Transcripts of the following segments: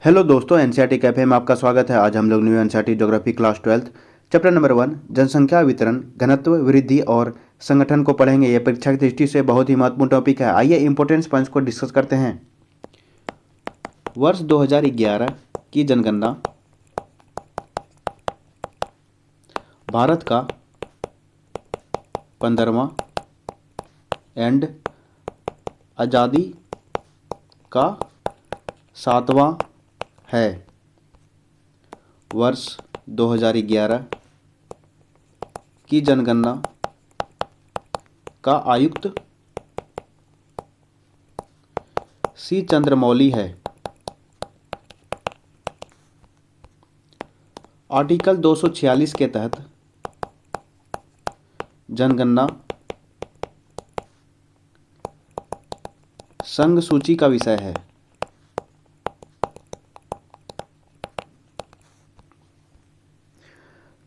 Hello दोस्तों, NCERT cafe में आपका स्वागत है। आज हम लोग new NCERT geography class 12 chapter number 1 जनसंख्या वितरण, घनत्व, वृद्धि और संगठन को पढ़ेंगे। ये परीक्षा की दृष्टि से बहुत ही महत्वपूर्ण टॉपिक है। आइए इंपॉर्टेंस पॉइंट्स को डिस्कस करते हैं। वर्ष 2011 की जनगणना भारत का 15वां एंड आज़ादी का 7वां है। वर्ष 2011 की जनगणना का आयुक्त सी चंद्रमौली है। आर्टिकल 246 के तहत जनगणना संघ सूची का विषय है।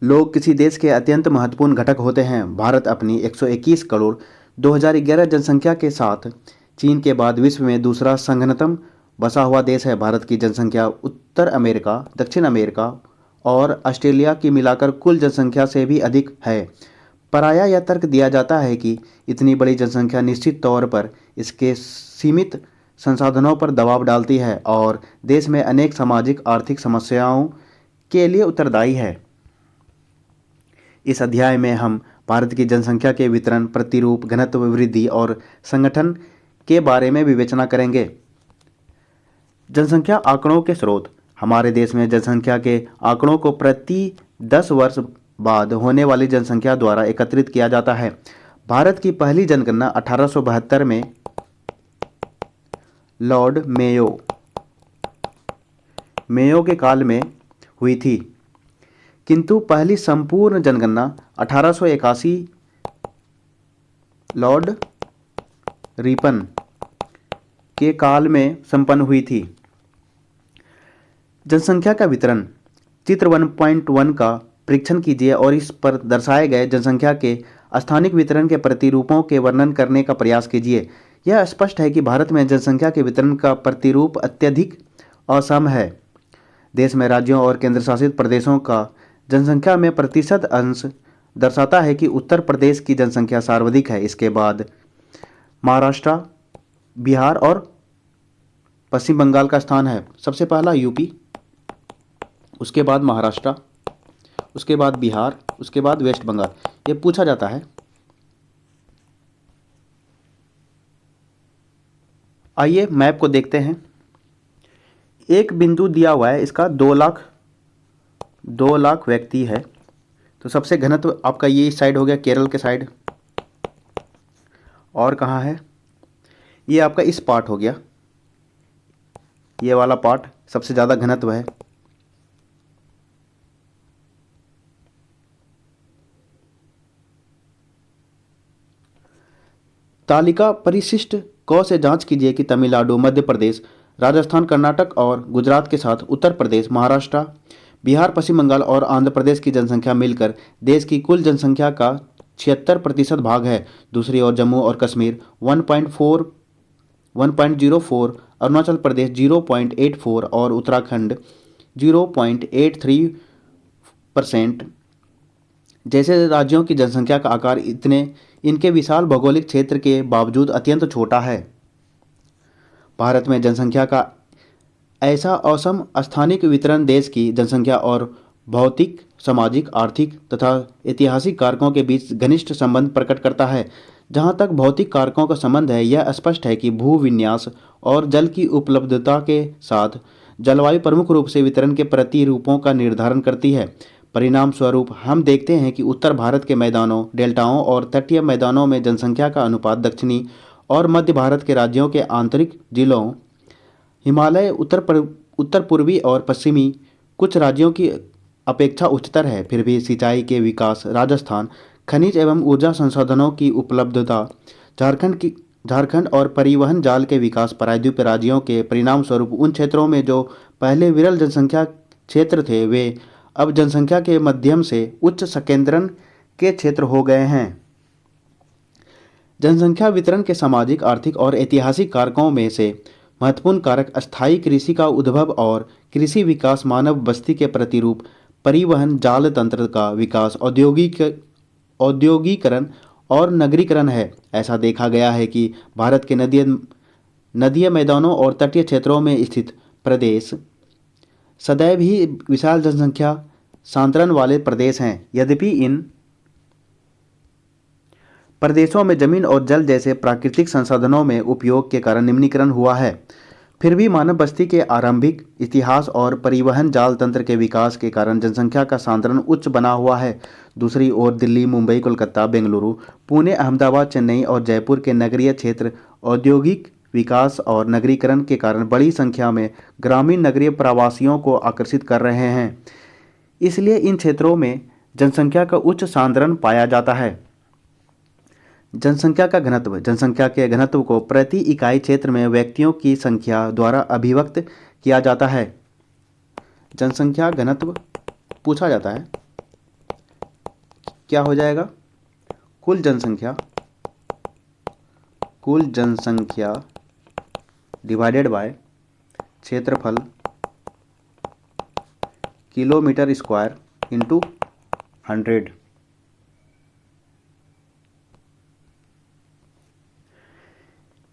लोग किसी देश के अत्यंत महत्वपूर्ण घटक होते हैं। भारत अपनी 121 करोड़ 2011 जनसंख्या के साथ चीन के बाद विश्व में दूसरा संघनतम बसा हुआ देश है। भारत की जनसंख्या उत्तर अमेरिका, दक्षिण अमेरिका और ऑस्ट्रेलिया की मिलाकर कुल जनसंख्या से भी अधिक है। पराया यह तर्क दिया जाता है कि इतनी बड़ी जनसंख्या निश्चित तौर पर इसके सीमित संसाधनों पर दबाव डालती है और देश में अनेक सामाजिक आर्थिक समस्याओं के लिए उत्तरदायी है। इस अध्याय में हम भारत की जनसंख्या के वितरण, प्रतिरूप, घनत्व, वृद्धि और संगठन के बारे में विवेचना करेंगे। जनसंख्या आंकड़ों के स्रोत। हमारे देश में जनसंख्या के आंकड़ों को प्रति 10 वर्ष बाद होने वाली जनसंख्या द्वारा एकत्रित किया जाता है। भारत की पहली जनगणना 1872 में लॉर्ड मेयो के काल में हुई थी, किंतु पहली संपूर्ण जनगणना 1881 लॉर्ड रिपन के काल में संपन्न हुई थी। जनसंख्या का वितरण। चित्र 1.1 का परीक्षण कीजिए और इस पर दर्शाए गए जनसंख्या के स्थानिक वितरण के प्रतिरूपों के वर्णन करने का प्रयास कीजिए। यह स्पष्ट है कि भारत में जनसंख्या के वितरण का प्रतिरूप अत्यधिक असम है। देश में राज्यों और केंद्र शासित प्रदेशों का जनसंख्या में प्रतिशत अंश दर्शाता है कि उत्तर प्रदेश की जनसंख्या सर्वाधिक है। इसके बाद महाराष्ट्र, बिहार और पश्चिम बंगाल का स्थान है। सबसे पहला यूपी, उसके बाद महाराष्ट्र, उसके बाद बिहार, उसके बाद वेस्ट बंगाल। ये पूछा जाता है। आइए मैप को देखते हैं। एक बिंदु दिया हुआ है, इसका 2 लाख व्यक्ति है। तो सबसे घनत्व आपका ये इस साइड हो गया, केरल के साइड। और कहाँ है? ये आपका इस पार्ट हो गया, ये वाला पार्ट सबसे ज़्यादा घनत्व है। तालिका परिशिष्ट क से जांच कीजिए कि तमिलनाडु, मध्य प्रदेश, राजस्थान, कर्नाटक और गुजरात के साथ उत्तर प्रदेश, महाराष्ट्र, बिहार, पश्चिम बंगाल और आंध्र प्रदेश की जनसंख्या मिलकर देश की कुल जनसंख्या का 76% भाग है। दूसरी ओर जम्मू और कश्मीर 1.04, अरुणाचल प्रदेश 0.84 और उत्तराखंड 0.83% जैसे राज्यों की जनसंख्या का आकार इनके विशाल भौगोलिक क्षेत्र के बावजूद अत्यंत छोटा है। भारत में जनसंख्या का ऐसा असम स्थानिक वितरण देश की जनसंख्या और भौतिक, सामाजिक, आर्थिक तथा ऐतिहासिक कारकों के बीच घनिष्ठ संबंध प्रकट करता है। जहाँ तक भौतिक कारकों का संबंध है, यह स्पष्ट है कि भूविन्यास और जल की उपलब्धता के साथ जलवायु प्रमुख रूप से वितरण के प्रतिरूपों का निर्धारण करती है। परिणाम स्वरूप हम देखते हैं कि उत्तर भारत के मैदानों, डेल्टाओं और तटीय मैदानों में जनसंख्या का अनुपात दक्षिणी और मध्य भारत के राज्यों के आंतरिक जिलों, हिमालय, उत्तर पूर्वी और पश्चिमी कुछ राज्यों की अपेक्षा उच्चतर है। फिर भी सिंचाई के विकास, राजस्थान, खनिज एवं ऊर्जा संसाधनों की उपलब्धता, झारखंड और परिवहन जाल के विकास, प्रायद्वीपीय राज्यों के परिणाम स्वरूप उन क्षेत्रों में जो पहले विरल जनसंख्या क्षेत्र थे, वे अब जनसंख्या के मध्यम से उच्च संकेंद्रण के क्षेत्र हो गए हैं। जनसंख्या वितरण के सामाजिक, आर्थिक और ऐतिहासिक कारकों में से महत्वपूर्ण कारक अस्थायी कृषि का उद्भव और कृषि विकास, मानव बस्ती के प्रतिरूप, परिवहन जाल तंत्र का विकास, औद्योगिकरण और नगरीकरण है। ऐसा देखा गया है कि भारत के नदीय मैदानों और तटीय क्षेत्रों में स्थित प्रदेश सदैव ही विशाल जनसंख्या सांद्रण वाले प्रदेश हैं। यद्यपि इन प्रदेशों में जमीन और जल जैसे प्राकृतिक संसाधनों में उपयोग के कारण निम्नीकरण हुआ है, फिर भी मानव बस्ती के आरंभिक इतिहास और परिवहन जाल तंत्र के विकास के कारण जनसंख्या का सांद्रण उच्च बना हुआ है। दूसरी ओर दिल्ली, मुंबई, कोलकाता, बेंगलुरु, पुणे, अहमदाबाद, चेन्नई और जयपुर के नगरीय क्षेत्र औद्योगिक विकास और नगरीकरण के कारण बड़ी संख्या में ग्रामीण नगरीय प्रवासियों को आकर्षित कर रहे हैं। इसलिए इन क्षेत्रों में जनसंख्या का उच्च सांद्रण पाया जाता है। जनसंख्या का घनत्व, जनसंख्या के घनत्व को प्रति इकाई क्षेत्र में व्यक्तियों की संख्या द्वारा अभिव्यक्त किया जाता है। जनसंख्या घनत्व पूछा जाता है, क्या हो जाएगा? कुल जनसंख्या डिवाइडेड बाय क्षेत्रफल किलोमीटर स्क्वायर इंटू 100।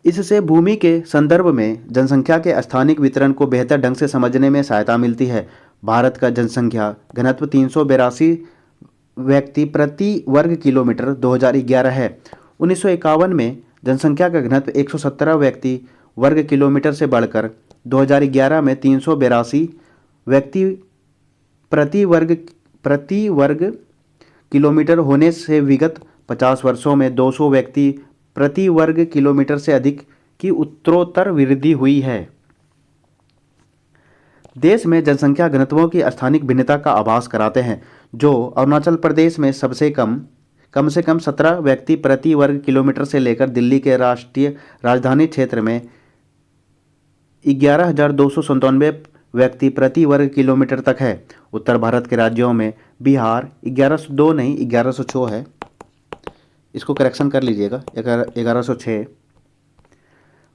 इससे भूमि के संदर्भ में जनसंख्या के स्थानिक वितरण को बेहतर ढंग से समझने में सहायता मिलती है। भारत का जनसंख्या घनत्व 382 व्यक्ति प्रति वर्ग किलोमीटर 2011 है। 1951 में जनसंख्या का घनत्व 117 व्यक्ति वर्ग किलोमीटर से बढ़कर 2011 में 382 व्यक्ति प्रति वर्ग किलोमीटर होने से विगत 50 वर्षों में 200 व्यक्ति प्रति वर्ग किलोमीटर से अधिक की उत्तरोत्तर वृद्धि हुई है। देश में जनसंख्या घनत्वों की स्थानिक भिन्नता का आभास कराते हैं, जो अरुणाचल प्रदेश में सबसे कम से कम 17 व्यक्ति प्रति वर्ग किलोमीटर से लेकर दिल्ली के राष्ट्रीय राजधानी क्षेत्र में 11,297 व्यक्ति प्रति वर्ग किलोमीटर तक है। उत्तर भारत के राज्यों में बिहार 1102 नहीं 1106 है, इसको करेक्शन कर लीजिएगा, 1106।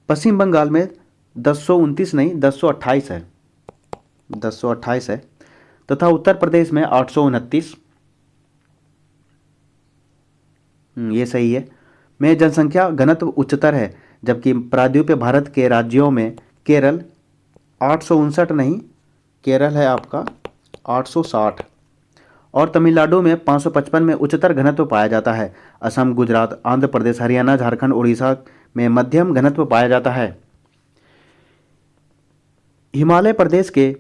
पश्चिम बंगाल में 1029 नहीं 1028 है, 1028 है, तथा उत्तर प्रदेश में 829, ये सही है, में जनसंख्या घनत्व उच्चतर है। जबकि प्रायद्वीपीय भारत के राज्यों में केरल 859 नहीं, केरल है आपका 860 और तमिलनाडु में 555 में उच्चतर घनत्व पाया जाता है। असम, गुजरात, आंध्र प्रदेश, हरियाणा, झारखंड, उड़ीसा में मध्यम घनत्व पाया जाता है। हिमालय प्रदेश के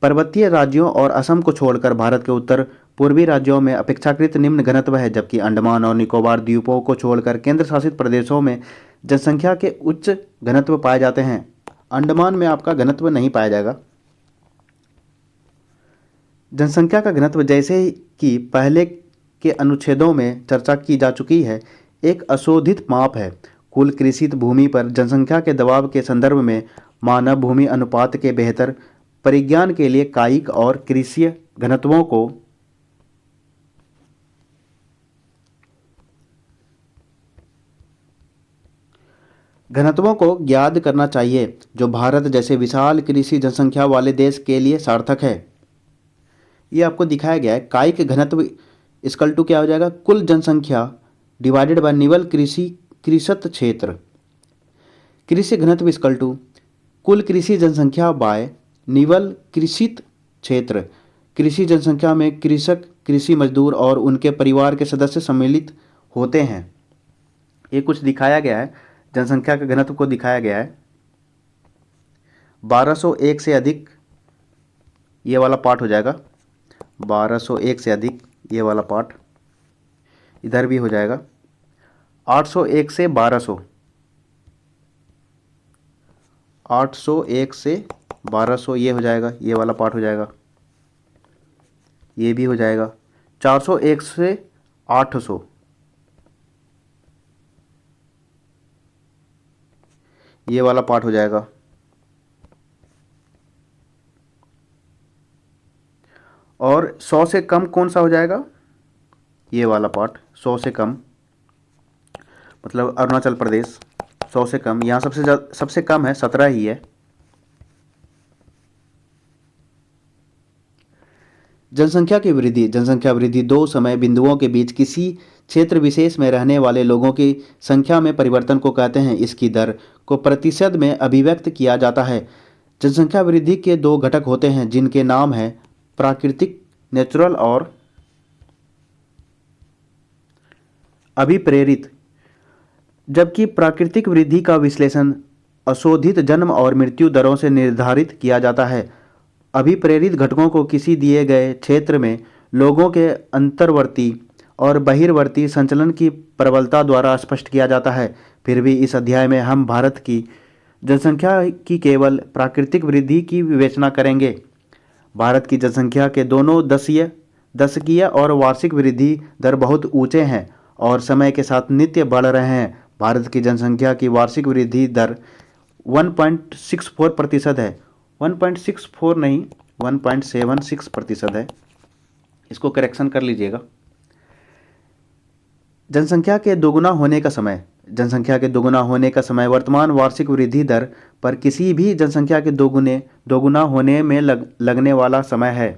पर्वतीय राज्यों और असम को छोड़कर भारत के उत्तर पूर्वी राज्यों में अपेक्षाकृत निम्न घनत्व है, जबकि अंडमान और निकोबार द्वीपों को छोड़कर केंद्र शासित प्रदेशों में जनसंख्या के उच्च घनत्व पाए जाते हैं। अंडमान में आपका घनत्व नहीं पाया जाएगा। जनसंख्या का घनत्व, जैसे कि पहले के अनुच्छेदों में चर्चा की जा चुकी है, एक अशोधित माप है। कुल कृषित भूमि पर जनसंख्या के दबाव के संदर्भ में मानव भूमि अनुपात के बेहतर परिज्ञान के लिए कायिक और कृषीय घनत्वों को ज्ञात करना चाहिए, जो भारत जैसे विशाल कृषि जनसंख्या वाले देश के लिए सार्थक है। ये आपको दिखाया गया है। कायिक घनत्व इक्वल टू क्या हो जाएगा? कुल जनसंख्या डिवाइडेड बाय निवल कृषित क्षेत्र। कृषि घनत्व इक्वल टू कुल कृषि जनसंख्या बाय निवल कृषित क्षेत्र। कृषि जनसंख्या में कृषक, कृषि मजदूर और उनके परिवार के सदस्य सम्मिलित होते हैं। ये कुछ दिखाया गया है, जनसंख्या के घनत्व को दिखाया गया है। 1201 से अधिक ये वाला पार्ट हो जाएगा, 1201 से अधिक ये वाला पार्ट इधर भी हो जाएगा। 801 से 1200, 801 से 1200 ये हो जाएगा, ये वाला पार्ट हो जाएगा, ये भी हो जाएगा। 401 से 800, ये वाला पार्ट हो जाएगा। और 100 से कम कौन सा हो जाएगा? ये वाला पार्ट 100 से कम, मतलब अरुणाचल प्रदेश, 100 से कम, यहाँ सबसे कम है 17 ही है। जनसंख्या वृद्धि दो समय बिंदुओं के बीच किसी क्षेत्र विशेष में रहने वाले लोगों की संख्या में परिवर्तन को कहते हैं। इसकी दर को प्रतिशत में अभिव्यक्त किया जाता है। जनसंख्या वृद्धि के दो घटक होते हैं जिनके नाम हैं प्राकृतिक नेचुरल और अभिप्रेरित। जबकि प्राकृतिक वृद्धि का विश्लेषण अशोधित जन्म और मृत्यु दरों से निर्धारित किया जाता है। अभिप्रेरित घटकों को किसी दिए गए क्षेत्र में लोगों के अंतर्वर्ती और बहिर्वर्ती संचलन की प्रबलता द्वारा स्पष्ट किया जाता है। फिर भी इस अध्याय में हम भारत की जनसंख्या की केवल प्राकृतिक वृद्धि की विवेचना करेंगे। भारत की जनसंख्या के दोनों दशकीय और वार्षिक वृद्धि दर बहुत ऊंचे हैं और समय के साथ नित्य बढ़ रहे हैं। भारत की जनसंख्या की वार्षिक वृद्धि दर 1.64% है। 1.64 नहीं, 1.76% है। इसको करेक्शन कर लीजिएगा। जनसंख्या के दोगुना होने का समय वर्तमान वार्षिक वृद्धि दर पर किसी भी जनसंख्या के दोगुना होने में लगने वाला समय है।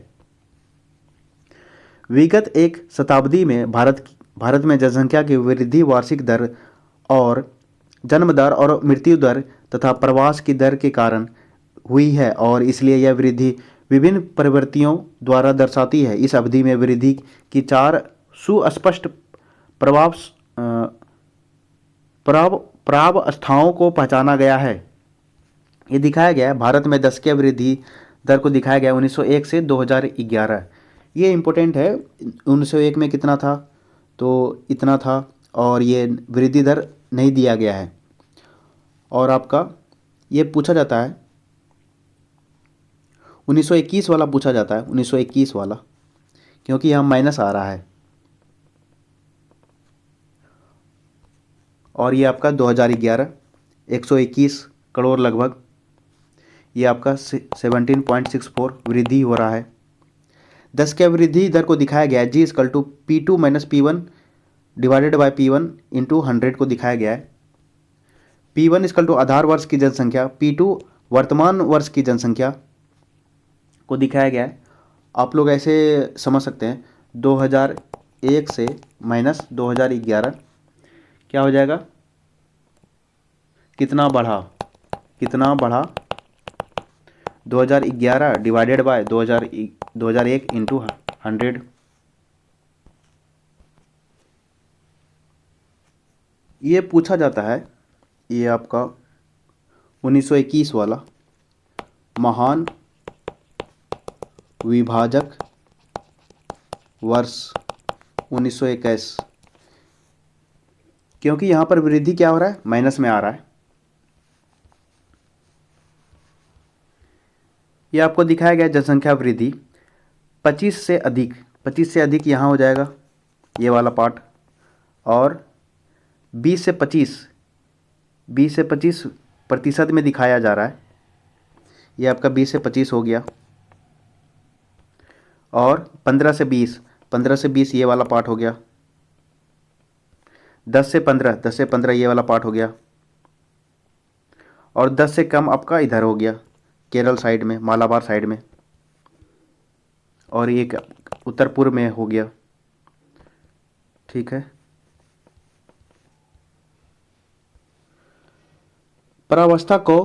विगत एक शताब्दी में भारत में जनसंख्या की वृद्धि वार्षिक दर और जन्म दर और मृत्यु दर तथा प्रवास की दर के कारण हुई है और इसलिए यह वृद्धि विभिन्न प्रवृत्तियों द्वारा दर्शाती है। इस अवधि में वृद्धि की 4 सुस्पष्ट प्रावस्थाओं को पहचाना गया है। ये दिखाया गया है भारत में दशकीय वृद्धि दर को दिखाया गया 1901 से 2011। ये इम्पोर्टेंट है। 1901 में कितना था, तो इतना था और ये वृद्धि दर नहीं दिया गया है। और आपका ये पूछा जाता है 1921 वाला पूछा जाता है, 1921 वाला, क्योंकि यहाँ माइनस आ रहा है। और ये आपका 2011 121 करोड़ लगभग, ये आपका 17.64 वृद्धि हो रहा है। दशकीय वृद्धि दर को दिखाया गया है G = P2 - P1 divided by P1 into 100 को दिखाया गया है। P1 = आधार वर्ष की जनसंख्या, P2 वर्तमान वर्ष की जनसंख्या को दिखाया गया है। आप लोग ऐसे समझ सकते हैं 2001 से माइनस 2011 क्या हो जाएगा, कितना बढ़ा 2011 डिवाइडेड बाय 2001 इंटू 100। ये पूछा जाता है, ये आपका 1921 वाला महान विभाजक वर्ष 1921, क्योंकि यहाँ पर वृद्धि क्या हो रहा है, माइनस में आ रहा है। ये आपको दिखाया गया जनसंख्या वृद्धि 25 से अधिक यहाँ हो जाएगा ये वाला पार्ट, और 20 से 25 प्रतिशत में दिखाया जा रहा है। ये आपका 20 से 25 हो गया, और 15 से 20 ये वाला पार्ट हो गया। 10 से 15 ये वाला पार्ट हो गया, और 10 से कम आपका इधर हो गया केरल साइड में, मालाबार साइड में, और एक उत्तर पूर्व में हो गया। ठीक है। प्रावस्था को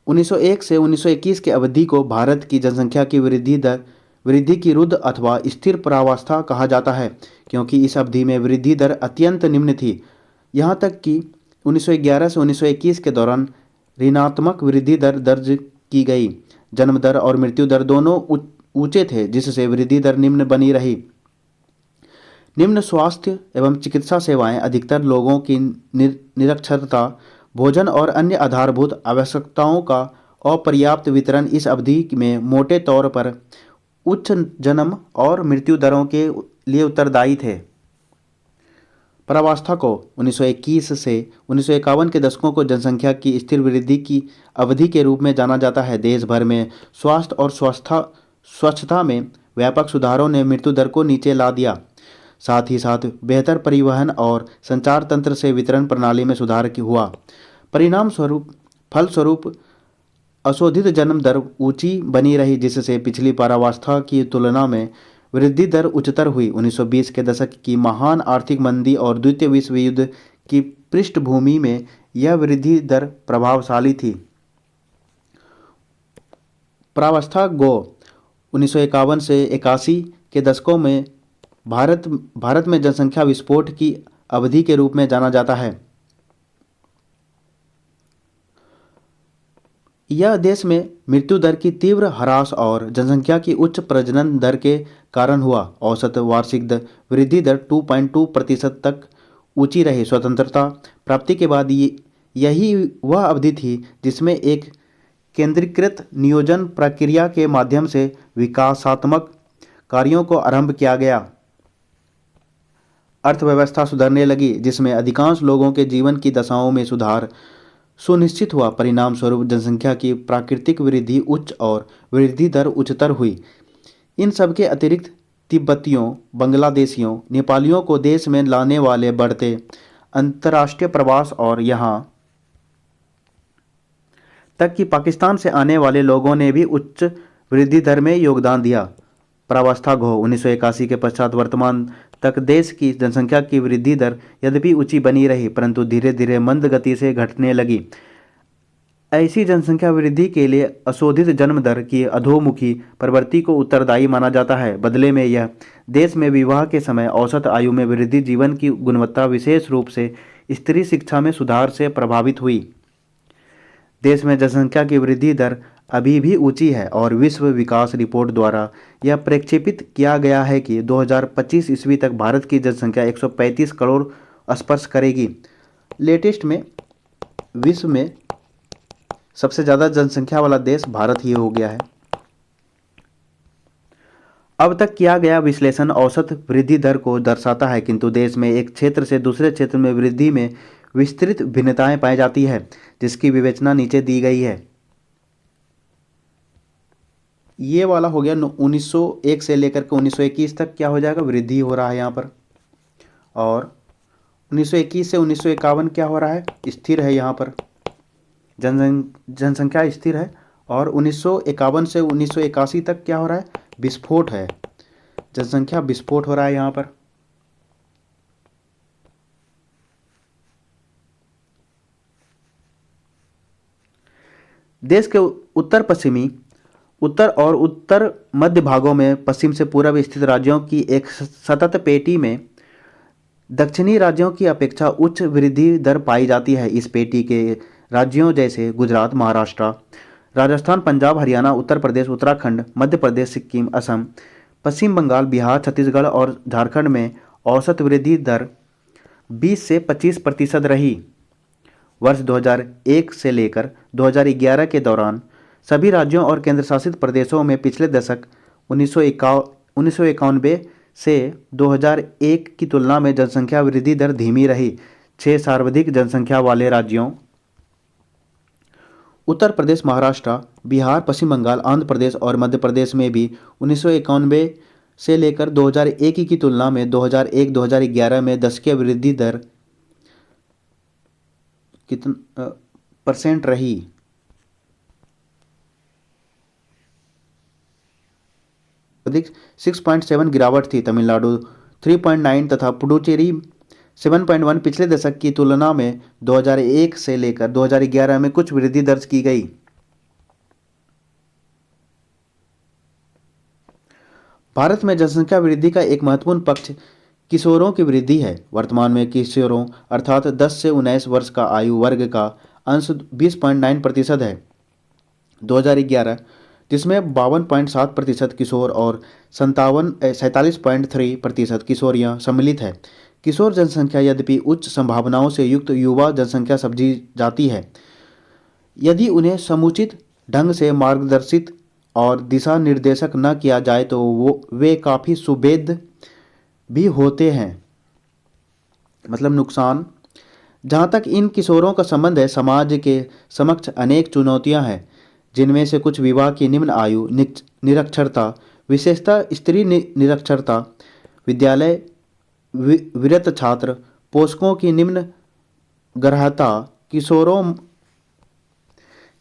1901 से 1921 के अवधि को भारत की जनसंख्या की वृद्धि की रुद्ध अथवा स्थिर प्रावस्था कहा जाता है, क्योंकि इस अवधि में वृद्धि दर अत्यंत निम्न थी। यहाँ तक कि 1911 से 1921 के दौरान ऋणात्मक वृद्धि दर दर्ज की गई। जन्म दर और मृत्यु दर दोनों ऊंचे थे, जिससे वृद्धि दर निम्न बनी रही। निम्न स्वास्थ्य एवं चिकित्सा सेवाएं, अधिकतर लोगों की निरक्षरता, भोजन और अन्य आधारभूत आवश्यकताओं का अपर्याप्त वितरण इस अवधि में मोटे तौर पर उच्च जन्म और मृत्यु दरों के लिए उत्तरदायी थे। प्रावस्था को 1921 से 1951 के दशकों को जनसंख्या की स्थिर वृद्धि की अवधि के रूप में जाना जाता है। देश भर में स्वास्थ्य और स्वच्छता में व्यापक सुधारों ने मृत्यु दर को नीचे ला दिया। साथ ही साथ बेहतर परिवहन और संचार तंत्र से वितरण प्रणाली में सुधार हुआ। परिणाम स्वरूप फलस्वरूप अशोधित जन्म दर ऊंची बनी रही, जिससे पिछली परावस्था की तुलना में वृद्धि दर उच्चतर हुई। 1920 के दशक की महान आर्थिक मंदी और द्वितीय विश्व युद्ध की पृष्ठभूमि में यह वृद्धि दर प्रभावशाली थी। परावस्था गो 1951 से 81 के दशकों में भारत में जनसंख्या विस्फोट की अवधि के रूप में जाना जाता है। यह देश में मृत्यु दर की तीव्र ह्रास और जनसंख्या की उच्च प्रजनन दर के कारण हुआ। औसत वार्षिक वृद्धि दर 2.2% तक ऊंची रही। स्वतंत्रता प्राप्ति के बाद यही वह अवधि थी जिसमें एक केंद्रीकृत नियोजन प्रक्रिया के माध्यम से विकासात्मक कार्यों को आरंभ किया गया। अर्थव्यवस्था सुधरने लगी, जिसमें अधिकांश लोगों के जीवन की दशाओं में सुधार सुनिश्चित हुआ। परिणाम स्वरूप जनसंख्या की प्राकृतिक वृद्धि उच्च और वृद्धि दर उच्चतर हुई। इन सब के अतिरिक्त तिब्बतियों, बांग्लादेशियों, नेपालियों को देश में लाने वाले बढ़ते अंतर्राष्ट्रीय प्रवास और यहाँ तक कि पाकिस्तान से आने वाले लोगों ने भी उच्च वृद्धि दर में योगदान दिया। प्रावस्था घोह 1981 के पश्चात वर्तमान तक देश की जनसंख्या की वृद्धि दर यद्यपि ऊंची बनी रही, परंतु धीरे धीरे मंद गति से घटने लगी। ऐसी जनसंख्या वृद्धि के लिए अशोधित जन्म दर की अधोमुखी प्रवृत्ति को उत्तरदायी माना जाता है। बदले में यह देश में विवाह के समय औसत आयु में वृद्धि, जीवन की गुणवत्ता, विशेष रूप से स्त्री शिक्षा में सुधार से प्रभावित हुई। देश में जनसंख्या की वृद्धि दर अभी भी ऊंची है और विश्व विकास रिपोर्ट द्वारा यह प्रक्षेपित किया गया है कि 2025 ईस्वी तक भारत की जनसंख्या 135 करोड़ स्पर्श करेगी। लेटेस्ट में विश्व में सबसे ज़्यादा जनसंख्या वाला देश भारत ही हो गया है। अब तक किया गया विश्लेषण औसत वृद्धि दर को दर्शाता है, किंतु देश में एक क्षेत्र से दूसरे क्षेत्र में वृद्धि में विस्तृत भिन्नताएं पाई जाती है, जिसकी विवेचना नीचे दी गई है। ये वाला हो गया 1901 से लेकर के 1921 तक क्या हो जाएगा, वृद्धि हो रहा है यहाँ पर। और 1921 से 1951 क्या हो रहा है, स्थिर है यहाँ पर, जनसंख्या स्थिर है। और 1951 से 1981 तक क्या हो रहा है, विस्फोट है, जनसंख्या विस्फोट हो रहा है यहाँ पर। देश के उत्तर और उत्तर मध्य भागों में पश्चिम से पूर्व स्थित राज्यों की एक सतत पेटी में दक्षिणी राज्यों की अपेक्षा उच्च वृद्धि दर पाई जाती है। इस पेटी के राज्यों जैसे गुजरात, महाराष्ट्र, राजस्थान, पंजाब, हरियाणा, उत्तर प्रदेश, उत्तराखंड, मध्य प्रदेश, सिक्किम, असम, पश्चिम बंगाल, बिहार, छत्तीसगढ़ और झारखंड में औसत वृद्धि दर 20 से 25% रही। वर्ष 2001 से लेकर 2011 के दौरान सभी राज्यों और केंद्र शासित प्रदेशों में पिछले दशक 1991 से 2001 की तुलना में जनसंख्या वृद्धि दर धीमी रही। 6 सर्वाधिक जनसंख्या वाले राज्यों उत्तर प्रदेश, महाराष्ट्र, बिहार, पश्चिम बंगाल, आंध्र प्रदेश और मध्य प्रदेश में भी 1991 से लेकर 2001 की तुलना में 2001-2011 में दशकीय वृद्धि दर कितना परसेंट रही। अधिक 6.7 गिरावट थी। तमिलनाडु 3.9 तथा पुडुचेरी 7.1 पिछले दशक की तुलना में 2001 से लेकर 2011 में कुछ वृद्धि दर्ज की गई। भारत में जनसंख्या वृद्धि का एक महत्वपूर्ण पक्ष किशोरों की वृद्धि है। वर्तमान में किशोरों अर्थात 10 से 19 वर्ष का आयु वर्ग का अंश 20.9% है। 2011 जिसमें 52.7% किशोर और 47.3% किशोरियाँ सम्मिलित है। किशोर जनसंख्या यद्यपि उच्च संभावनाओं से युक्त युवा जनसंख्या समझी जाती है, यदि उन्हें समुचित ढंग से मार्गदर्शित और दिशा निर्देशक न किया जाए तो वे काफ़ी सुभेद्य भी होते हैं। मतलब नुकसान। जहाँ तक इन किशोरों का संबंध है, समाज के समक्ष अनेक चुनौतियाँ हैं, जिनमें से कुछ विवाह की निम्न आयु, निरक्षरता, विशेषतः स्त्री निरक्षरता, विद्यालय विरत छात्र, पोषकों की निम्न ग्राह्यता,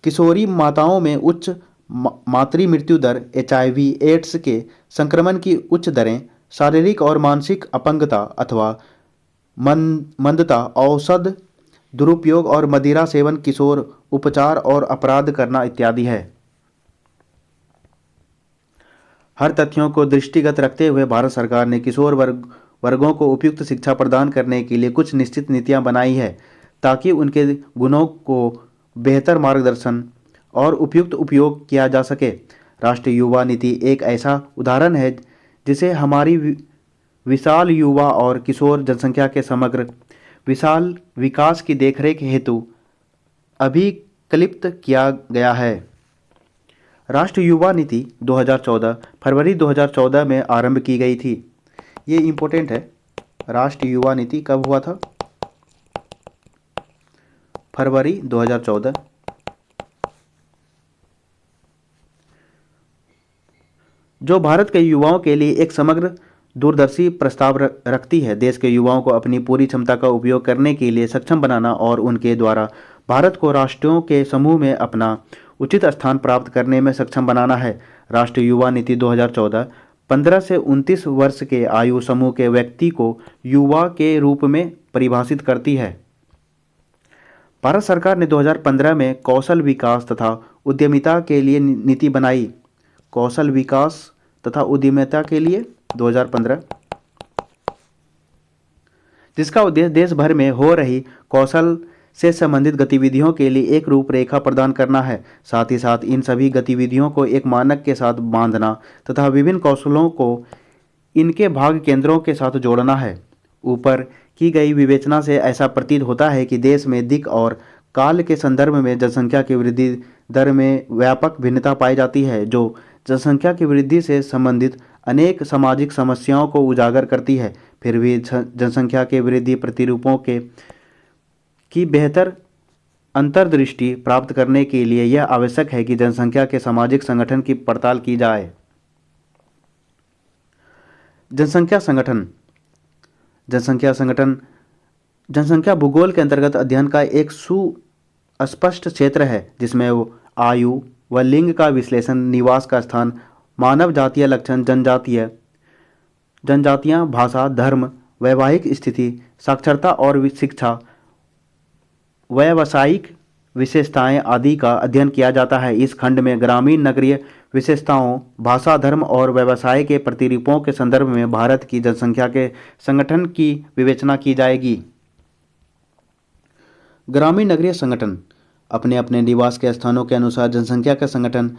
किशोरी माताओं में उच्च मातृ मृत्यु दर, HIV एड्स के संक्रमण की उच्च दरें, शारीरिक और मानसिक अपंगता अथवा मंदता, औषध दुरुपयोग और मदिरा सेवन, किशोर उपचार और अपराध करना इत्यादि है। हर तथ्यों को दृष्टिगत रखते हुए भारत सरकार ने किशोर वर्गों को उपयुक्त शिक्षा प्रदान करने के लिए कुछ निश्चित नीतियां बनाई है ताकि उनके गुणों को बेहतर मार्गदर्शन और उपयुक्त उपयोग किया जा सके। राष्ट्रीय युवा नीति एक ऐसा उदाहरण है जिसे हमारी विशाल युवा और किशोर जनसंख्या के समग्र विशाल विकास की देखरेख हेतु अभिकल्पित किया गया है। राष्ट्रीय युवा नीति 2014 फरवरी 2014 में आरंभ की गई थी। ये इम्पोर्टेंट है। राष्ट्रीय युवा नीति कब हुआ था? फरवरी 2014। जो भारत के युवाओं के लिए एक समग्र दूरदर्शी प्रस्ताव रखती है, देश के युवाओं को अपनी पूरी क्षमता का उपयोग करने के लिए सक्षम बनाना और उनके द्वारा भारत को राष्ट्रों के समूह में अपना उचित स्थान प्राप्त करने में सक्षम बनाना है। राष्ट्रीय युवा नीति 2014 15 से 29 वर्ष के आयु समूह के व्यक्ति को युवा के रूप में परिभाषित करती है। भारत सरकार ने 2015 में कौशल विकास तथा उद्यमिता के लिए नीति बनाई। कौशल विकास तथा उद्यमिता के लिए 2015, जिसका उद्देश्य देश भर में हो रही कौशल से संबंधित गतिविधियों के लिए एक रूपरेखा प्रदान करना है। साथ ही साथ इन सभी गतिविधियों को एक मानक के साथ बांधना तथा विभिन्न कौशलों को इनके भाग केंद्रों के साथ जोड़ना है। ऊपर की गई विवेचना से ऐसा प्रतीत होता है कि देश में दिक् और काल के संदर्भ में जनसंख्या की वृद्धि दर में व्यापक भिन्नता पाई जाती है, जो जनसंख्या की वृद्धि से संबंधित अनेक सामाजिक समस्याओं को उजागर करती है। फिर भी जनसंख्या के वृद्धि प्रतिरूपों की बेहतर अंतर्दृष्टि प्राप्त करने के लिए यह आवश्यक है कि जनसंख्या के सामाजिक संगठन की पड़ताल की जाए। जनसंख्या संगठन जनसंख्या भूगोल के अंतर्गत अध्ययन का एक सुस्पष्ट क्षेत्र है जिसमें आयु व लिंग का विश्लेषण, निवास का स्थान, मानव जातीय लक्षण, जनजातियां, भाषा, धर्म, वैवाहिक स्थिति, साक्षरता और शिक्षा, व्यावसायिक विशेषताएं आदि का अध्ययन किया जाता है। इस खंड में ग्रामीण नगरीय विशेषताओं, भाषा, धर्म और व्यवसाय के प्रतिरूपों के संदर्भ में भारत की जनसंख्या के संगठन की विवेचना की जाएगी। ग्रामीण नगरीय संगठन अपने अपने निवास के स्थानों के अनुसार जनसंख्या का संगठन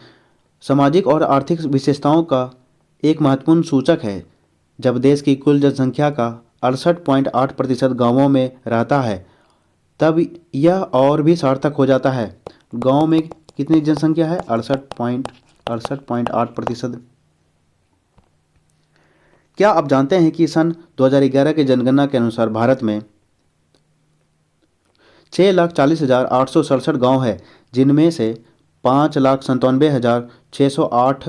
सामाजिक और आर्थिक विशेषताओं का एक महत्वपूर्ण सूचक है। जब देश की कुल जनसंख्या का 68.8% गाँवों में रहता है तब यह और भी सार्थक हो जाता है। गांव में कितनी जनसंख्या है? 68.8%। क्या आप जानते हैं कि सन 2011 की जनगणना के अनुसार भारत में 6,40,867 गांव है, जिनमें से 5,97,608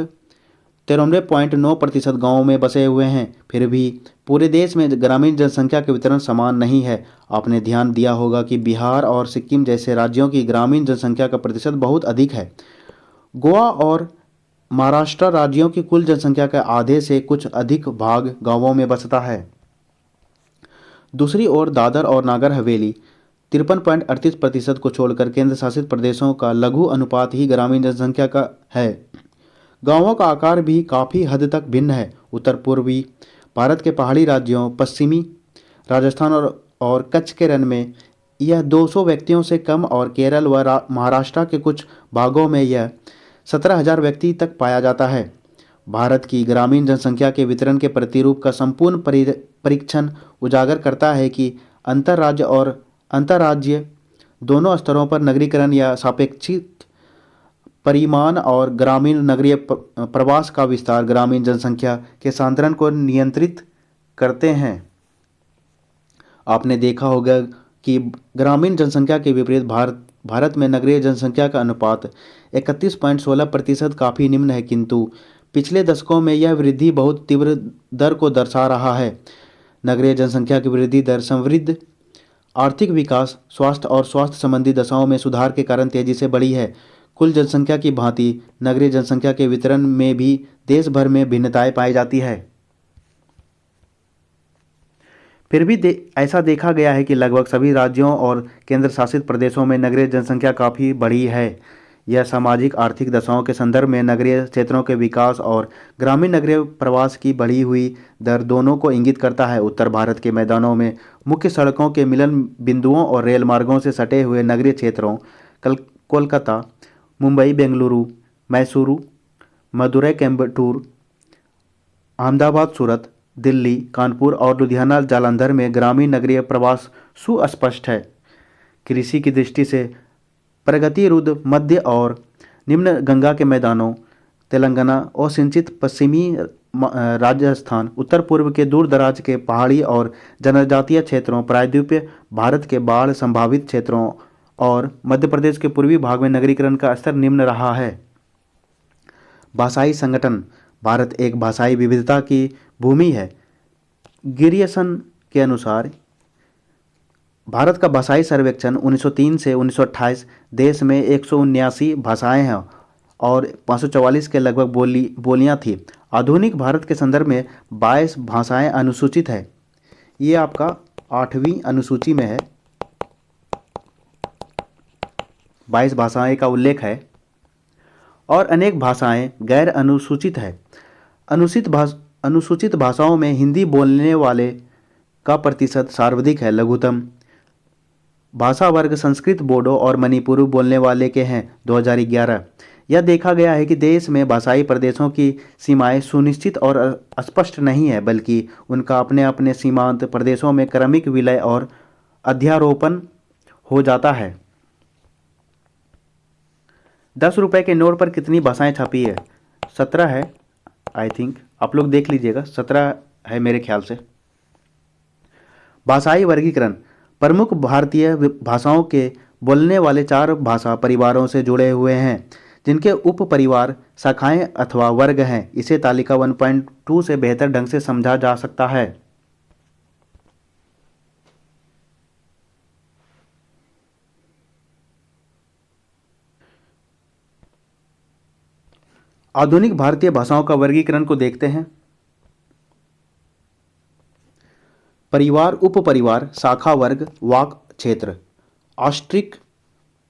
93.9% गाँवों में बसे हुए हैं। फिर भी पूरे देश में ग्रामीण जनसंख्या के वितरण समान नहीं है। आपने ध्यान दिया होगा कि बिहार और सिक्किम जैसे राज्यों की ग्रामीण जनसंख्या का प्रतिशत बहुत अधिक है। गोवा और महाराष्ट्र राज्यों की कुल जनसंख्या का आधे से कुछ अधिक भाग गाँवों में बसता है। दूसरी ओर दादर और नागर हवेली 53.38% को छोड़कर केंद्र शासित प्रदेशों का लघु अनुपात ही ग्रामीण जनसंख्या का है। गांवों का आकार भी काफ़ी हद तक भिन्न है। उत्तर पूर्वी भारत के पहाड़ी राज्यों, पश्चिमी राजस्थान और कच्छ के रण में यह 200 व्यक्तियों से कम और केरल व महाराष्ट्र के कुछ भागों में यह 17,000 व्यक्ति तक पाया जाता है। भारत की ग्रामीण जनसंख्या के वितरण के प्रतिरूप का संपूर्ण परीक्षण उजागर करता है कि अंतर्राज्य और अंतर्राज्य दोनों स्तरों पर नगरीकरण या सापेक्षिक परिमाण और ग्रामीण नगरीय प्रवास का विस्तार ग्रामीण जनसंख्या के सांद्रण को नियंत्रित करते हैं। आपने देखा होगा कि ग्रामीण जनसंख्या के विपरीत भारत में नगरीय जनसंख्या का अनुपात 31.16% काफ़ी निम्न है, किंतु पिछले दशकों में यह वृद्धि बहुत तीव्र दर को दर्शा रहा है। नगरीय जनसंख्या की वृद्धि दर समृद्ध आर्थिक विकास, स्वास्थ्य और स्वास्थ्य संबंधी दशाओं में सुधार के कारण तेजी से बढ़ी है। कुल जनसंख्या की भांति नगरीय जनसंख्या के वितरण में भी देश भर में भिन्नताएं पाई जाती है। फिर भी ऐसा देखा गया है कि लगभग सभी राज्यों और केंद्र शासित प्रदेशों में नगरीय जनसंख्या काफ़ी बढ़ी है। यह सामाजिक आर्थिक दशाओं के संदर्भ में नगरीय क्षेत्रों के विकास और ग्रामीण नगरीय प्रवास की बढ़ी हुई दर दोनों को इंगित करता है। उत्तर भारत के मैदानों में मुख्य सड़कों के मिलन बिंदुओं और रेल मार्गों से सटे हुए नगरीय क्षेत्रों कोलकाता, मुंबई, बेंगलुरु, मैसूरू, मदुरै, कोयम्बटूर, अहमदाबाद, सूरत, दिल्ली, कानपुर और लुधियाना जालंधर में ग्रामीण नगरीय प्रवास सुस्पष्ट है। कृषि की दृष्टि से प्रगति रुद्र मध्य और निम्न गंगा के मैदानों, तेलंगाना और सिंचित पश्चिमी राजस्थान, उत्तर पूर्व के दूर दराज के पहाड़ी और जनजातीय क्षेत्रों, प्रायद्वीपीय भारत के बाढ़ संभावित क्षेत्रों और मध्य प्रदेश के पूर्वी भाग में नगरीकरण का स्तर निम्न रहा है। भाषाई संगठन। भारत एक भाषाई विविधता की भूमि है। गिरियसन के अनुसार भारत का भाषाई सर्वेक्षण 1903 से 1928 देश में 179 भाषाएं हैं और 544 के लगभग बोलियां थी। आधुनिक भारत के संदर्भ में 22 भाषाएं अनुसूचित है। ये आपका 8वीं अनुसूची में है। 22 भाषाएं का उल्लेख है और अनेक भाषाएं गैर अनुसूचित है। अनुसूचित भाषाओं में हिंदी बोलने वाले का प्रतिशत सर्वाधिक है। लघुतम भाषा वर्ग संस्कृत, बोडो और मणिपुरी बोलने वाले के हैं। 2011 यह देखा गया है कि देश में भाषाई प्रदेशों की सीमाएं सुनिश्चित और स्पष्ट नहीं है, बल्कि उनका अपने अपने सीमांत प्रदेशों में क्रमिक विलय और अध्यारोपण हो जाता है। 10 रुपए के नोट पर कितनी भाषाएं छपी है? 17 है आई थिंक, आप लोग देख लीजिएगा। 17 है मेरे ख्याल से। भाषाई वर्गीकरण। प्रमुख भारतीय भाषाओं के बोलने वाले 4 भाषा परिवारों से जुड़े हुए हैं, जिनके उप परिवार, शाखाएं अथवा वर्ग हैं। इसे तालिका 1.2 से बेहतर ढंग से समझा जा सकता है। आधुनिक भारतीय भाषाओं का वर्गीकरण को देखते हैं। परिवार, उप परिवार, शाखा वर्ग, वाक क्षेत्र। ऑस्ट्रिक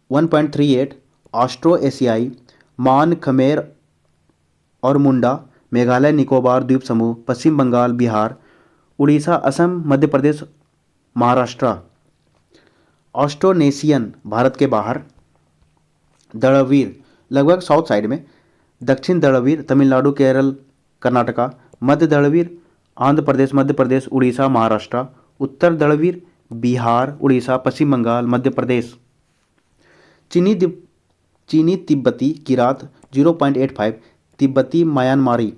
1.38, ऑस्ट्रो एशियाई, मान, खमेर और मुंडा, मेघालय, निकोबार द्वीप समूह, पश्चिम बंगाल, बिहार, उड़ीसा, असम, मध्य प्रदेश, महाराष्ट्र। ऑस्ट्रोनेशियन भारत के बाहर। दळवीर लगभग साउथ साइड में। दक्षिण दळवीर तमिलनाडु, केरल, कर्नाटका। मध्य दळवीर आंध्र प्रदेश, मध्य प्रदेश, उड़ीसा, महाराष्ट्र। उत्तर दळवीर बिहार, उड़ीसा, पश्चिम बंगाल, मध्य प्रदेश। चीनी तिब्बती किरात 0.85, तिब्बती म्यांमारी।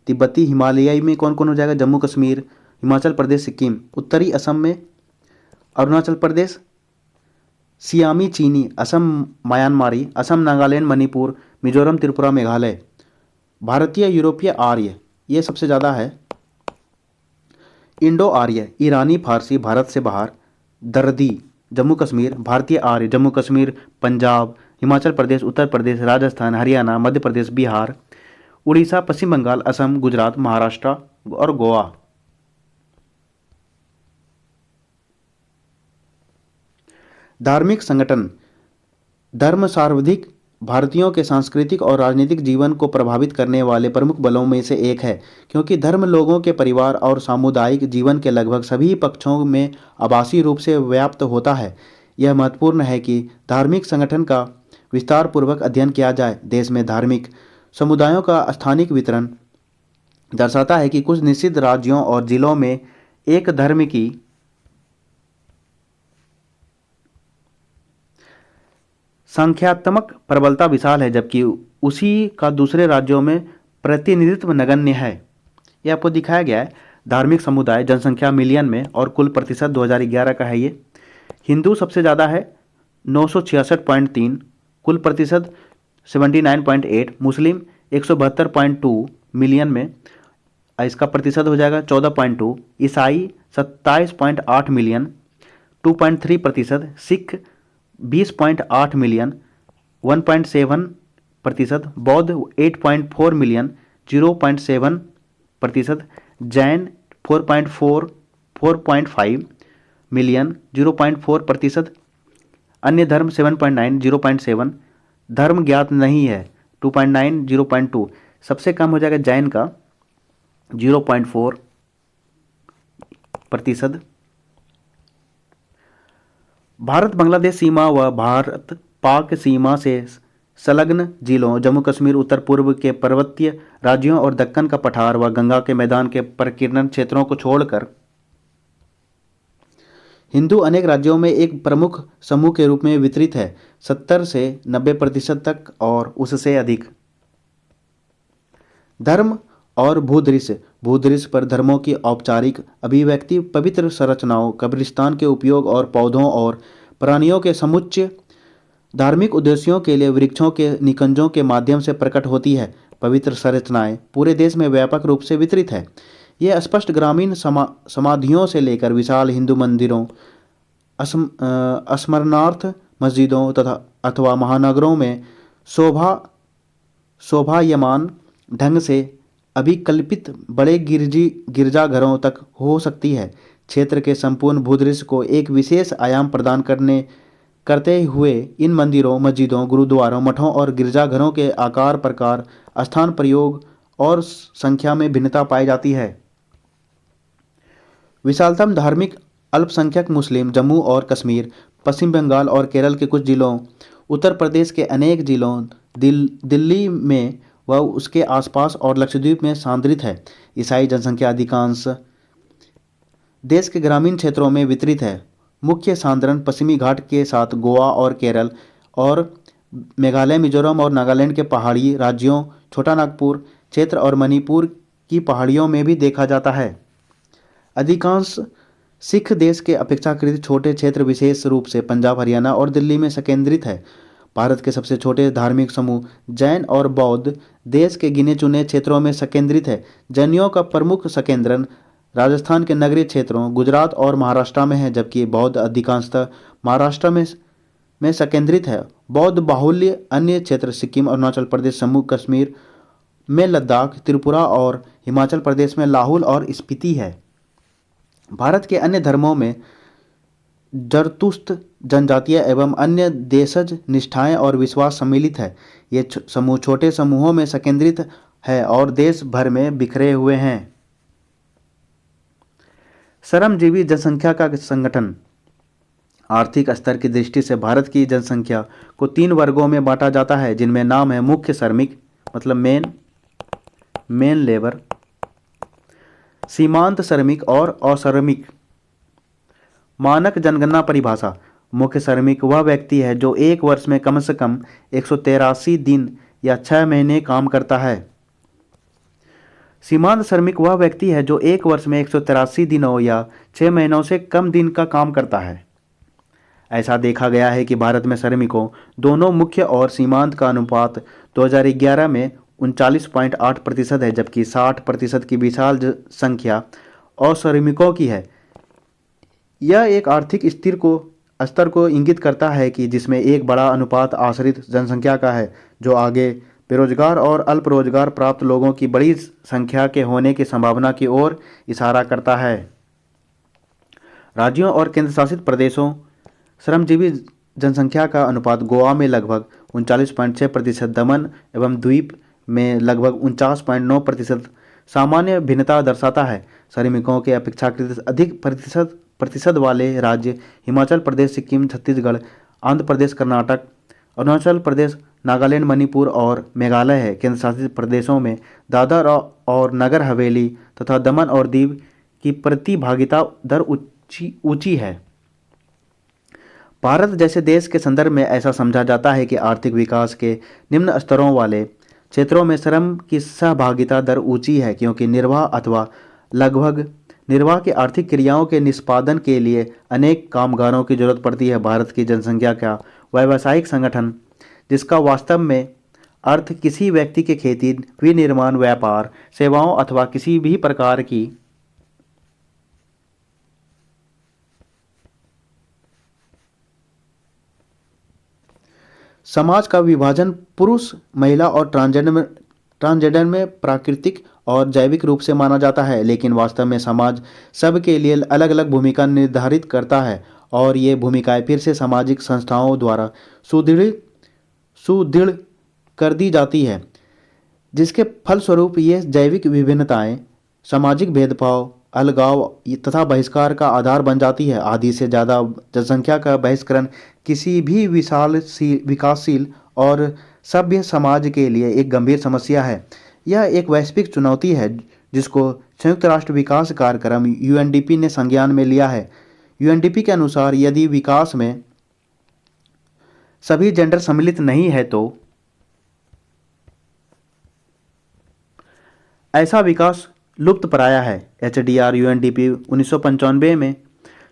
तिब्बती हिमालयी में कौन कौन हो जाएगा? जम्मू कश्मीर, हिमाचल प्रदेश, सिक्किम। उत्तरी असम में अरुणाचल प्रदेश। सियामी चीनी, असम म्यांमारी, असम, नागालैंड, मणिपुर, मिजोरम, त्रिपुरा, मेघालय। भारतीय यूरोपीय आर्य ये सबसे ज़्यादा है। इंडो आर्य ईरानी फारसी भारत से बाहर। दर्दी जम्मू कश्मीर। भारतीय आर्य जम्मू कश्मीर, पंजाब, हिमाचल प्रदेश, उत्तर प्रदेश, राजस्थान, हरियाणा, मध्य प्रदेश, बिहार, उड़ीसा, पश्चिम बंगाल, असम, गुजरात, महाराष्ट्र और गोवा। धार्मिक संगठन। धर्म सर्वाधिक भारतीयों के सांस्कृतिक और राजनीतिक जीवन को प्रभावित करने वाले प्रमुख बलों में से एक है, क्योंकि धर्म लोगों के परिवार और सामुदायिक जीवन के लगभग सभी पक्षों में आभासी रूप से व्याप्त होता है। यह महत्वपूर्ण है कि धार्मिक संगठन का विस्तार पूर्वक अध्ययन किया जाए। देश में धार्मिक समुदायों का स्थानिक वितरण दर्शाता है कि कुछ निश्चित राज्यों और जिलों में एक धर्म की संख्यात्मक प्रबलता विशाल है, जबकि उसी का दूसरे राज्यों में प्रतिनिधित्व नगण्य है। यह आपको दिखाया गया है। धार्मिक समुदाय जनसंख्या मिलियन में और कुल प्रतिशत 2011 का है। ये हिंदू सबसे ज़्यादा है 966.3, कुल प्रतिशत 79.8। मुस्लिम 172.2 मिलियन में, इसका प्रतिशत हो जाएगा 14.2। ईसाई 27.8 मिलियन, 2.3%। सिख 20.8 मिलियन, 1.7%, बौद्ध 8.4 मिलियन 0.7%, जैन 4.5 मिलियन 0.4%, अन्य धर्म 7.9 0.7, धर्म ज्ञात नहीं है 2.9 0.2, सबसे कम हो जाएगा जैन का 0.4%। भारत बांग्लादेश सीमा व भारत पाक सीमा से संलग्न जिलों जम्मू कश्मीर, उत्तर पूर्व के पर्वतीय राज्यों और दक्कन का पठार व गंगा के मैदान के प्रकीर्णन क्षेत्रों को छोड़कर हिंदू अनेक राज्यों में एक प्रमुख समूह के रूप में वितरित है, 70 से 90% तक और उससे अधिक। धर्म और भूदृश्य। भूदृश्य पर धर्मों की औपचारिक अभिव्यक्ति पवित्र संरचनाओं, कब्रिस्तान के उपयोग और पौधों और प्राणियों के समुच्चय धार्मिक उद्देश्यों के लिए वृक्षों के निकुंजों के माध्यम से प्रकट होती है। पवित्र संरचनाएं पूरे देश में व्यापक रूप से वितरित है। ये स्पष्ट ग्रामीण समाधियों से लेकर विशाल हिंदू मंदिरों, स्मरणार्थ मस्जिदों तथा अथवा महानगरों में शोभायमान ढंग से अभिकल्पित बड़े गिरजाघरों तक हो सकती है। क्षेत्र के संपूर्ण भूदृश्य को एक विशेष आयाम प्रदान करते हुए इन मंदिरों, मस्जिदों, गुरुद्वारों, मठों और गिरजाघरों के आकार, प्रकार, स्थान, प्रयोग और संख्या में भिन्नता पाई जाती है। विशालतम धार्मिक अल्पसंख्यक मुस्लिम जम्मू और कश्मीर, पश्चिम बंगाल और केरल के कुछ जिलों, उत्तर प्रदेश के अनेक जिलों, दिल्ली में व उसके आसपास और लक्षद्वीप में सांद्रित है। ईसाई जनसंख्या अधिकांश देश के ग्रामीण क्षेत्रों में वितरित है। मुख्य सांद्रण पश्चिमी घाट के साथ गोवा और केरल और मेघालय, मिजोरम और नागालैंड के पहाड़ी राज्यों, छोटा नागपुर क्षेत्र और मणिपुर की पहाड़ियों में भी देखा जाता है। अधिकांश सिख देश के अपेक्षाकृत छोटे क्षेत्र विशेष रूप से पंजाब, हरियाणा और दिल्ली में संकेंद्रित है। भारत के सबसे छोटे धार्मिक समूह जैन और बौद्ध देश के गिने चुने क्षेत्रों में संकेंद्रित है। जैनियों का प्रमुख संकेंद्रण राजस्थान के नगरीय क्षेत्रों, गुजरात और महाराष्ट्र में है, जबकि बौद्ध अधिकांशतः महाराष्ट्र में संकेंद्रित है। बौद्ध बाहुल्य अन्य क्षेत्र सिक्किम, अरुणाचल प्रदेश, जम्मू कश्मीर में लद्दाख, त्रिपुरा और हिमाचल प्रदेश में लाहौल और स्पीति है। भारत के अन्य धर्मों में जरतुस्त जनजातीय एवं अन्य देशज निष्ठाएं और विश्वास सम्मिलित है। ये समूह छोटे समूहों में संकेंद्रित है और देश भर में बिखरे हुए हैं। श्रमजीवी जनसंख्या का संगठन। आर्थिक स्तर की दृष्टि से भारत की जनसंख्या को 3 वर्गों में बांटा जाता है, जिनमें नाम है मुख्य श्रमिक मतलब मेन लेबर, सीमांत श्रमिक और अश्रमिक। मानक जनगणना परिभाषा। मुख्य श्रमिक वह व्यक्ति है जो एक वर्ष में कम से कम 183 दिन या 6 महीने काम करता है। सीमांत श्रमिक वह व्यक्ति है जो एक वर्ष में 183 दिनों या 6 महीनों से कम दिन का काम करता है। ऐसा देखा गया है कि भारत में श्रमिकों दोनों मुख्य और सीमांत का अनुपात 2011 में 39.8% है, जबकि 60% की विशाल संख्या अश्रमिकों की है। यह एक आर्थिक स्तर को इंगित करता है कि जिसमें एक बड़ा अनुपात आश्रित जनसंख्या का है, जो आगे बेरोजगार और अल्प रोजगार प्राप्त लोगों की बड़ी संख्या के होने की संभावना की ओर इशारा करता है। राज्यों और केंद्रशासित प्रदेशों। श्रमजीवी जनसंख्या का अनुपात गोवा में लगभग 39.6%, दमन एवं द्वीप में लगभग 49.9% सामान्य भिन्नता दर्शाता है। श्रमिकों के अपेक्षाकृत अधिक प्रतिशत वाले राज्य हिमाचल प्रदेश, सिक्किम, छत्तीसगढ़, आंध्र प्रदेश, कर्नाटक, अरुणाचल प्रदेश, नागालैंड, मणिपुर और मेघालय है। केंद्र शासित प्रदेशों में दादर और नगर हवेली तथा दमन और दीव की प्रतिभागिता दर ऊंची है। भारत जैसे देश के संदर्भ में ऐसा समझा जाता है कि आर्थिक विकास के निम्न स्तरों वाले क्षेत्रों में श्रम की सहभागिता दर ऊंची है, क्योंकि निर्वाह अथवा लगभग निर्वाह की आर्थिक क्रियाओं के निष्पादन के लिए अनेक कामगारों की जरूरत पड़ती है। भारत की जनसंख्या का व्यावसायिक संगठन, जिसका वास्तव में अर्थ किसी व्यक्ति के खेती, विनिर्माण, व्यापार, सेवाओं अथवा किसी भी प्रकार की समाज का विभाजन पुरुष, महिला और ट्रांसजेंडर में प्राकृतिक और जैविक रूप से माना जाता है, लेकिन वास्तव में समाज सबके लिए अलग अलग भूमिका निर्धारित करता है और ये भूमिकाएं फिर से सामाजिक संस्थाओं द्वारा सुदृढ़ सुदृढ़ कर दी जाती है, जिसके फलस्वरूप ये जैविक विभिन्नताएं सामाजिक भेदभाव, अलगाव तथा बहिष्कार का आधार बन जाती है। आधी से ज़्यादा जनसंख्या का बहिष्करण किसी भी विकासशील और सभ्य समाज के लिए एक गंभीर समस्या है। यह एक वैश्विक चुनौती है जिसको संयुक्त राष्ट्र विकास कार्यक्रम यूएनडीपी ने संज्ञान में लिया है। यूएनडीपी के अनुसार यदि विकास में सभी जेंडर सम्मिलित नहीं है तो ऐसा विकास लुप्तप्राय है। एचडीआर यूएनडीपी 1995 में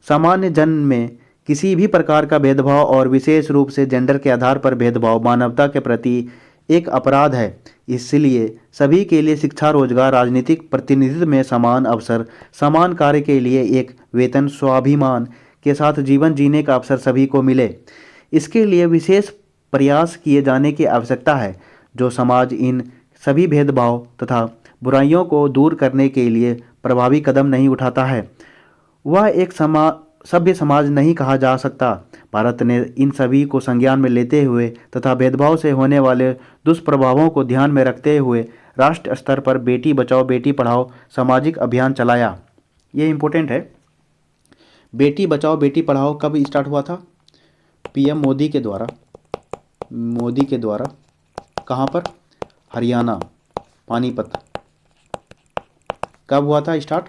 सामान्य जन में किसी भी प्रकार का भेदभाव और विशेष रूप से जेंडर के आधार पर भेदभाव मानवता के प्रति एक अपराध है। इसलिए सभी के लिए शिक्षा, रोजगार, राजनीतिक प्रतिनिधित्व में समान अवसर, समान कार्य के लिए एक वेतन, स्वाभिमान के साथ जीवन जीने का अवसर सभी को मिले। इसके लिए विशेष प्रयास किए जाने की आवश्यकता है। जो समाज इन सभी भेदभाव तथा बुराइयों को दूर करने के लिए प्रभावी कदम नहीं उठाता है, वह एक सभ्य समाज नहीं कहा जा सकता। भारत ने इन सभी को संज्ञान में लेते हुए तथा भेदभाव से होने वाले दुष्प्रभावों को ध्यान में रखते हुए राष्ट्र स्तर पर बेटी बचाओ बेटी पढ़ाओ सामाजिक अभियान चलाया। ये इम्पोर्टेंट है। बेटी बचाओ बेटी पढ़ाओ कब स्टार्ट हुआ था? पीएम मोदी के द्वारा कहाँ पर? हरियाणा, पानीपत। कब हुआ था स्टार्ट?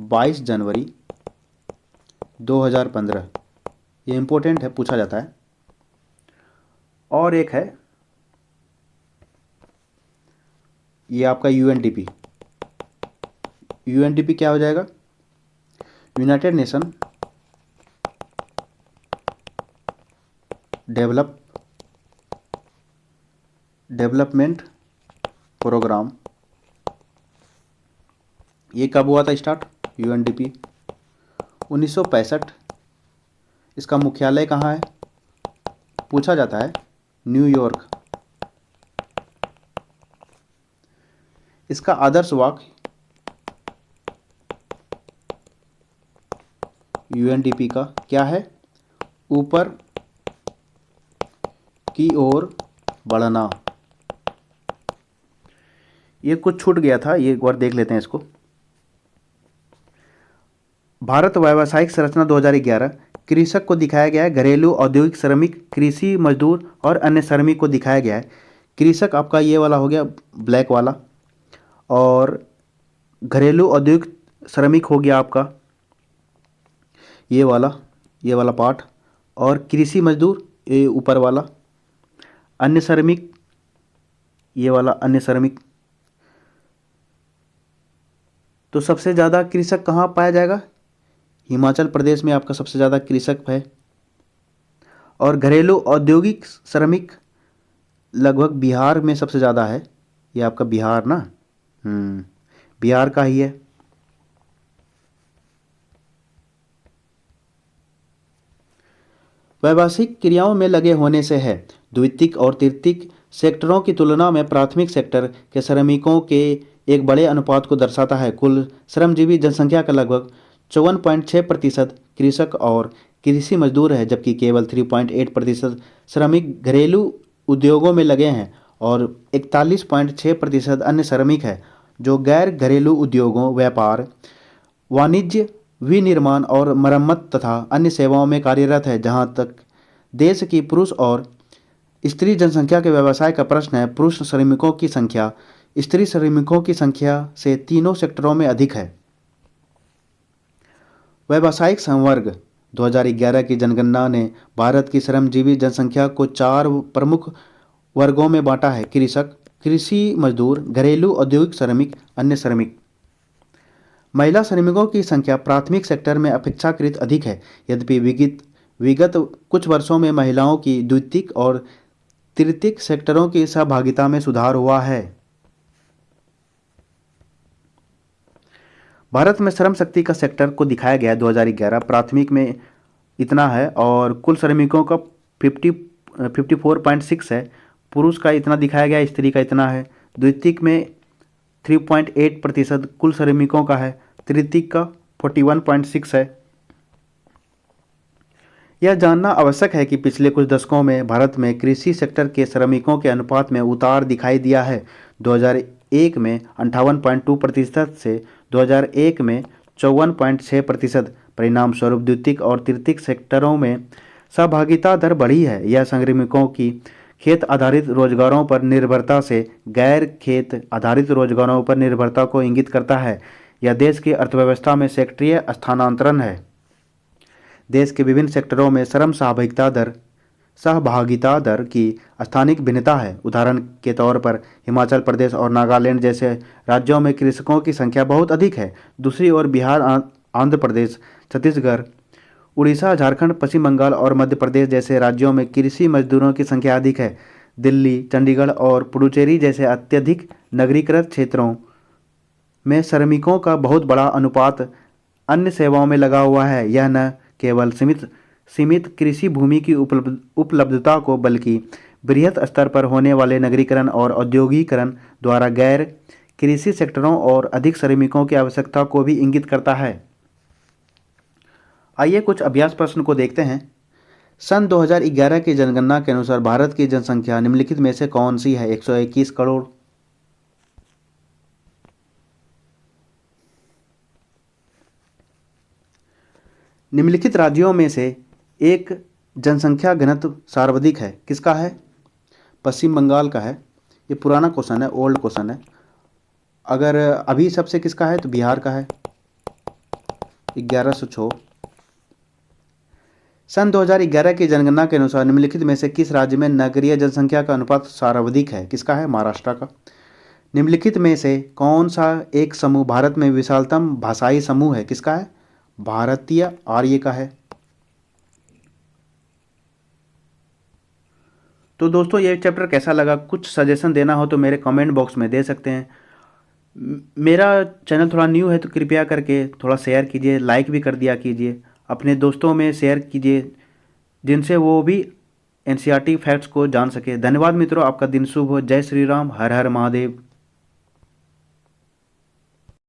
22 जनवरी 2015। ये इम्पोर्टेंट है, पूछा जाता है। और एक है ये आपका यूएनडीपी। यूएनडीपी क्या हो जाएगा? United Nation Development Programme. ये कब हुआ था स्टार्ट? यूएनडीपी 1965। इसका मुख्यालय कहाँ है? पूछा जाता है, न्यूयॉर्क। इसका आदर्श वाक्य यूएनडीपी का क्या है? ऊपर की ओर बढ़ना। ये कुछ छूट गया था, ये एक बार देख लेते हैं इसको। भारत व्यावसायिक संरचना 2011। कृषक को दिखाया गया है, घरेलू औद्योगिक श्रमिक, कृषि मजदूर और अन्य श्रमिक को दिखाया गया है। कृषक आपका ये वाला हो गया, ब्लैक वाला, और घरेलू औद्योगिक श्रमिक हो गया आपका ये वाला पार्ट, और कृषि मजदूर ये ऊपर वाला, अन्य श्रमिक ये वाला अन्य श्रमिक। तो सबसे ज़्यादा कृषक कहाँ पाया जाएगा? हिमाचल प्रदेश में आपका सबसे ज़्यादा कृषक है। और घरेलू औद्योगिक श्रमिक लगभग बिहार में सबसे ज़्यादा है। ये आपका बिहार ना, बिहार का ही है। व्यावसायिक क्रियाओं में लगे होने से है। द्वितीयक और तृतीयक सेक्टरों की तुलना में प्राथमिक सेक्टर के श्रमिकों के एक बड़े अनुपात को दर्शाता है। कुल श्रमजीवी जनसंख्या का लगभग 54.6% कृषक और कृषि मजदूर है, जबकि केवल 3.8% श्रमिक घरेलू उद्योगों में लगे हैं और 41.6% अन्य श्रमिक है जो गैर घरेलू उद्योगों, व्यापार, वाणिज्य, विनिर्माण और मरम्मत तथा अन्य सेवाओं में कार्यरत है। जहाँ तक देश की पुरुष और स्त्री जनसंख्या के व्यवसाय का प्रश्न है, पुरुष श्रमिकों की संख्या स्त्री श्रमिकों की संख्या से तीनों सेक्टरों में अधिक है। व्यावसायिक संवर्ग 2011 की जनगणना ने भारत की श्रमजीवी जनसंख्या को 4 प्रमुख वर्गों में बांटा है: कृषक, कृषि मजदूर, घरेलू औद्योगिक श्रमिक, अन्य श्रमिक। महिला श्रमिकों की संख्या प्राथमिक सेक्टर में अपेक्षाकृत अधिक है। यद्यपि विगत कुछ वर्षों में महिलाओं की द्वितीयक और तृतीयक सेक्टरों की सहभागिता में सुधार हुआ है। भारत में श्रम शक्ति का सेक्टर को दिखाया गया 2011। प्राथमिक में इतना है और कुल श्रमिकों का 54.6 है। पुरुष का इतना दिखाया गया, स्त्री का इतना है। द्वितीयक में 3.8% कुल श्रमिकों का है। तृतीयक का 41.6 है। यह जानना आवश्यक है कि पिछले कुछ दशकों में भारत में कृषि सेक्टर के श्रमिकों के अनुपात में उतार दिखाई दिया है। 2001 में 58.2% से 2001 में 54.6%। परिणाम स्वरूप द्वितीयक और तृतीयक सेक्टरों में सहभागिता दर बढ़ी है। यह श्रमिकों की खेत आधारित रोजगारों पर निर्भरता से गैर खेत आधारित रोजगारों पर निर्भरता को इंगित करता है। यह देश की अर्थव्यवस्था में सेक्टरीय स्थानांतरण है। देश के विभिन्न सेक्टरों में श्रम सहभागिता दर की स्थानिक भिन्नता है। उदाहरण के तौर पर हिमाचल प्रदेश और नागालैंड जैसे राज्यों में कृषकों की संख्या बहुत अधिक है। दूसरी ओर बिहार, आंध्र प्रदेश, छत्तीसगढ़, उड़ीसा, झारखंड, पश्चिम बंगाल और मध्य प्रदेश जैसे राज्यों में कृषि मजदूरों की संख्या अधिक है। दिल्ली, चंडीगढ़ और पुडुचेरी जैसे अत्यधिक नगरीकृत क्षेत्रों में श्रमिकों का बहुत बड़ा अनुपात अन्य सेवाओं में लगा हुआ है। यह न केवल सीमित कृषि भूमि की उपलब्धता को बल्कि बृहत स्तर पर होने वाले नगरीकरण और औद्योगिकरण द्वारा गैर कृषि सेक्टरों और अधिक श्रमिकों की आवश्यकता को भी इंगित करता है। आइए कुछ अभ्यास प्रश्न को देखते हैं। सन 2011 की जनगणना के अनुसार भारत की जनसंख्या निम्नलिखित में से कौन सी है? 121 करोड़। निम्नलिखित राज्यों में से एक जनसंख्या घनत्व सर्वाधिक है, किसका है? पश्चिम बंगाल का है। ये पुराना क्वेश्चन है, ओल्ड क्वेश्चन है। अगर अभी सबसे किसका है तो बिहार का है, 1106। सन 2011 की जनगणना के अनुसार निम्नलिखित में से किस राज्य में नगरीय जनसंख्या का अनुपात सर्वाधिक है? किसका है? महाराष्ट्र का। निम्नलिखित में से कौन सा एक समूह भारत में विशालतम भाषाई समूह है? किसका है? भारतीय आर्य का है। तो दोस्तों ये चैप्टर कैसा लगा? कुछ सजेशन देना हो तो मेरे कमेंट बॉक्स में दे सकते हैं। मेरा चैनल थोड़ा न्यू है तो कृपया करके थोड़ा शेयर कीजिए, लाइक भी कर दिया कीजिए, अपने दोस्तों में शेयर कीजिए जिनसे वो भी एनसीईआरटी फैक्ट्स को जान सके। धन्यवाद मित्रों, आपका दिन शुभ हो। जय श्री राम, हर हर महादेव।